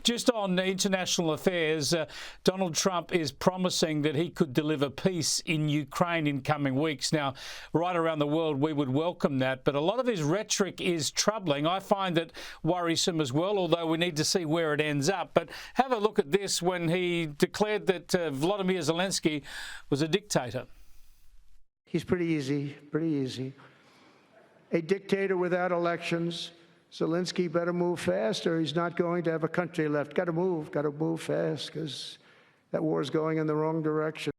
Just on international affairs, Donald Trump is promising that he could deliver peace in Ukraine in coming weeks. Now, right around the world, we would welcome that, but a lot of his rhetoric is troubling. I find it worrisome as well, although we need to see where it ends up. But have a look at this when he declared that Vladimir Zelenskyy was a dictator. He's pretty easy, A dictator without elections. Zelenskyy better move fast or he's not going to have a country left. Got to move fast because that war is going in the wrong direction.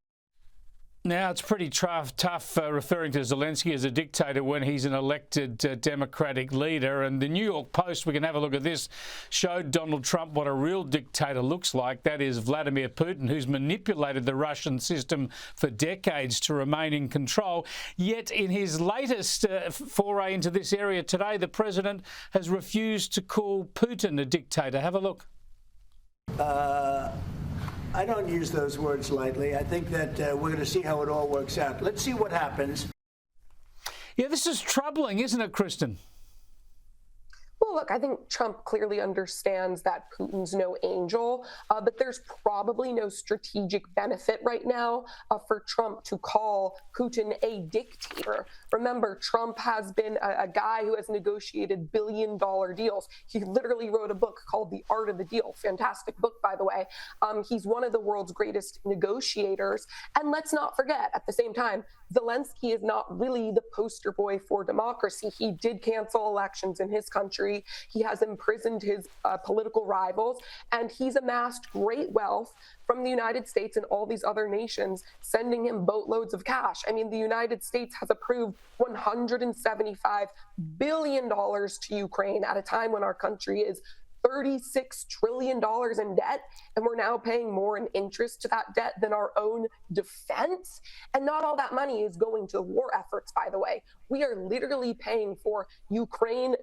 Now, it's pretty tough referring to Zelenskyy as a dictator when he's an elected Democratic leader. And the New York Post, we can have a look at this, showed Donald Trump what a real dictator looks like. That is Vladimir Putin, who's manipulated the Russian system for decades to remain in control. Yet in his latest foray into this area today, the president has refused to call Putin a dictator. Have a look. I don't use those words lightly. I think that we're going to see how it all works out. Let's see what happens. Yeah, this is troubling, isn't it, Kristin? Well, look, I think Trump clearly understands that Putin's no angel, but there's probably no strategic benefit right now for Trump to call Putin a dictator. Remember, Trump has been a guy who has negotiated billion-dollar deals. He literally wrote a book called The Art of the Deal. Fantastic book, by the way. He's one of the world's greatest negotiators. And let's not forget, at the same time, Zelenskyy is not really the poster boy for democracy. He did cancel elections in his country. He has imprisoned his political rivals, and he's amassed great wealth from the United States and all these other nations, sending him boatloads of cash. I mean, the United States has approved $175 billion to Ukraine at a time when our country is $36 trillion in debt, and we're now paying more in interest to that debt than our own defense. And not all that money is going to war efforts, by the way. We are literally paying for Ukraine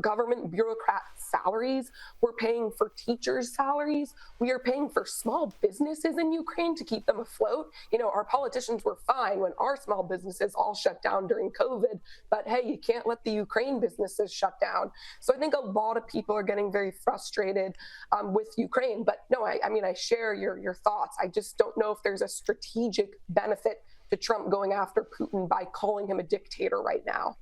government bureaucrat salaries. We're paying for teachers' salaries. We are paying for small businesses in Ukraine to keep them afloat. You know, our politicians were fine when our small businesses all shut down during COVID, but hey, you can't let the Ukraine businesses shut down. So I think a lot of people are getting very frustrated with Ukraine. But no, I mean, I share your thoughts. I just don't know if there's a strategic benefit to Trump going after Putin by calling him a dictator right now.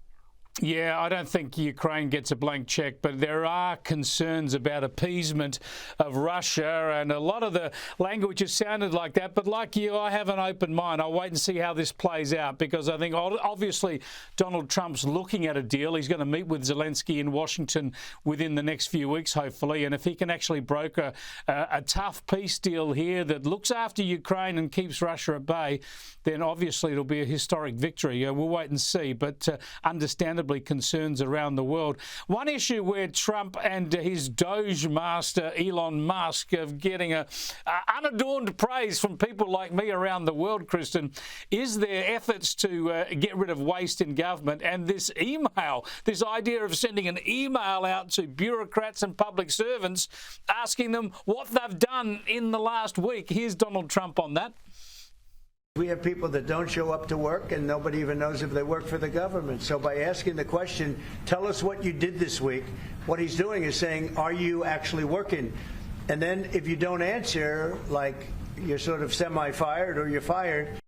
Yeah, I don't think Ukraine gets a blank check, but there are concerns about appeasement of Russia, and a lot of the language has sounded like that. But like you, I have an open mind. I'll wait and see how this plays out, because I think obviously Donald Trump's looking at a deal. He's going to meet with Zelenskyy in Washington within the next few weeks, hopefully. And if he can actually broker a tough peace deal here that looks after Ukraine and keeps Russia at bay, then obviously it'll be a historic victory. We'll wait and see. But understandably, concerns around the world. One issue where Trump and his Doge master Elon Musk are getting unadorned praise from people like me around the world, Kristin, is their efforts to get rid of waste in government, and this email, this idea of sending an email out to bureaucrats and public servants asking them what they've done in the last week. Here's Donald Trump on that. We have people that don't show up to work, and nobody even knows if they work for the government. So by asking the question, tell us what you did this week, what he's doing is saying, are you actually working? And then if you don't answer, like you're sort of semi-fired or you're fired.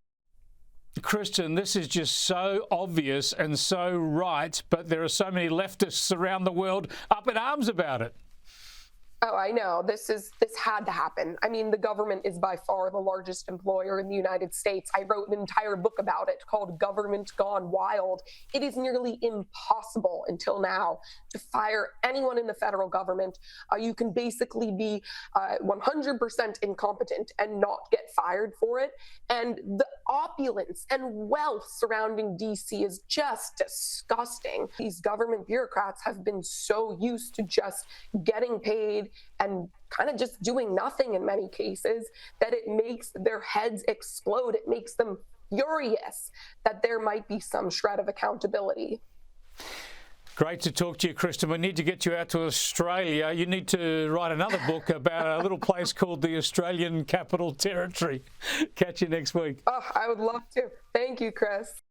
Kristin, this is just so obvious and so right, but there are so many leftists around the world up in arms about it. Oh, I know. This had to happen. I mean, the government is by far the largest employer in the United States. I wrote an entire book about it called Government Gone Wild. It is nearly impossible until now to fire anyone in the federal government. You can basically be 100% incompetent and not get fired for it. And the opulence and wealth surrounding D.C. is just disgusting. These government bureaucrats have been so used to just getting paid and kind of just doing nothing in many cases that it makes their heads explode. It makes them furious that there might be some shred of accountability. Great to talk to you, Kristin. We need to get you out to Australia. You need to write another book about a little place called the Australian Capital Territory. Catch you next week. Oh, I would love to. Thank you, Chris.